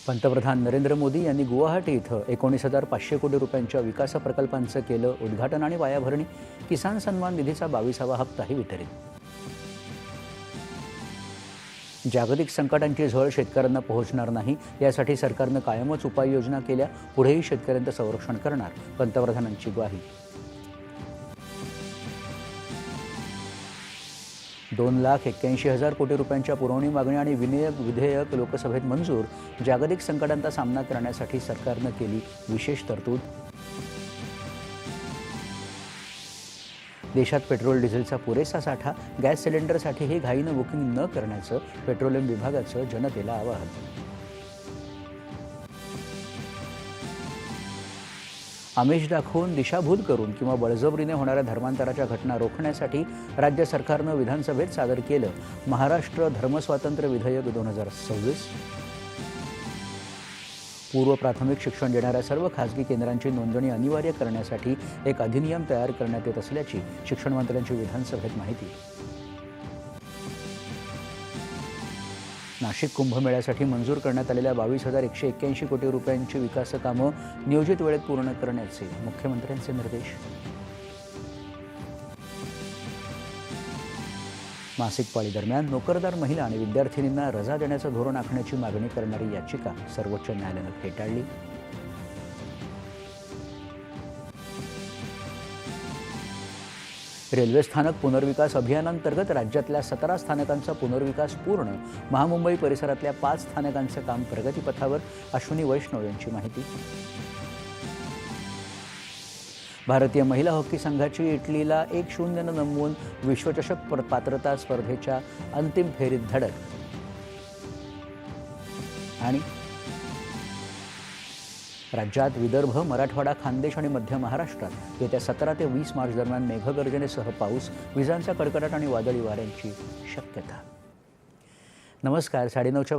पंतप्रधान नरेंद्र मोदी यांनी गुवाहाटी इथं 19,500 कोटी रुपयांच्या विकास प्रकल्पांचं केलं उद्घाटन आणि पायाभरणी. किसान सन्मान निधीचा 22वा हप्ताही वितरित. जागतिक संकटांची झळ शेतकऱ्यांना पोहोचणार नाही यासाठी सरकारनं कायमच उपाययोजना केल्या. पुढेही शेतकऱ्यांचं संरक्षण करणार, पंतप्रधानांची ग्वाही. 2,81,000 कोटी रुपयांच्या पुरवणी मागणी आणि विधेयक लोकसभेत मंजूर. जागतिक संकटांचा सामना करण्यासाठी सरकारनं केली विशेष तरतूद. देशात पेट्रोल डिझेलचा पुरेसा साठा. गॅस सिलेंडरसाठीही घाईनं बुकिंग न करण्याचं पेट्रोलियम विभागाचं जनतेला आवाहन. आमिष दाखवून, दिशाभूल करून किंवा बळजबरीने होणाऱ्या धर्मांतराच्या घटना रोखण्यासाठी राज्य सरकारनं विधानसभेत सादर केलं महाराष्ट्र धर्मस्वातंत्र्य विधेयक 2026. पूर्व प्राथमिक शिक्षण देणाऱ्या सर्व खासगी केंद्रांची नोंदणी अनिवार्य करण्यासाठी एक अधिनियम तयार करण्यात येत असल्याची शिक्षण मंत्र्यांची विधानसभेत माहिती. नाशिक कुंभमेळ्यासाठी मंजूर करण्यात आलेल्या 22,181 कोटी रुपयांची विकास कामं नियोजित वेळेत पूर्ण करण्याचे मुख्यमंत्र्यांचे निर्देश. मासिक पाळी दरम्यान नोकरदार महिला आणि विद्यार्थिनींना रजा देण्याचं धोरण आखण्याची मागणी करणारी याचिका सर्वोच्च न्यायालयानं फेटाळली. रेल्वे स्थानक पुनर्विकास अभियानांतर्गत राज्यातल्या 17 स्थानकांचा पुनर्विकास पूर्ण. महामुंबई परिसरातल्या 5 स्थानकांचं काम प्रगतीपथावर. अश्विनी वैष्णव यांची माहिती. भारतीय महिला हॉकी संघाची इटलीला 1-0 नमवून विश्वचषक पात्रता स्पर्धेच्या अंतिम फेरीत धडक. आणि राज्यात विदर्भ, मराठवाडा, खानदेश आणि मध्य महाराष्ट्रात येत्या 17 ते 20 मार्च दरम्यान मेघगर्जनेसह पाऊस, विजांचा कडकडाट आणि वादळी वाऱ्यांची शक्यता. नमस्कार. 9:30च्या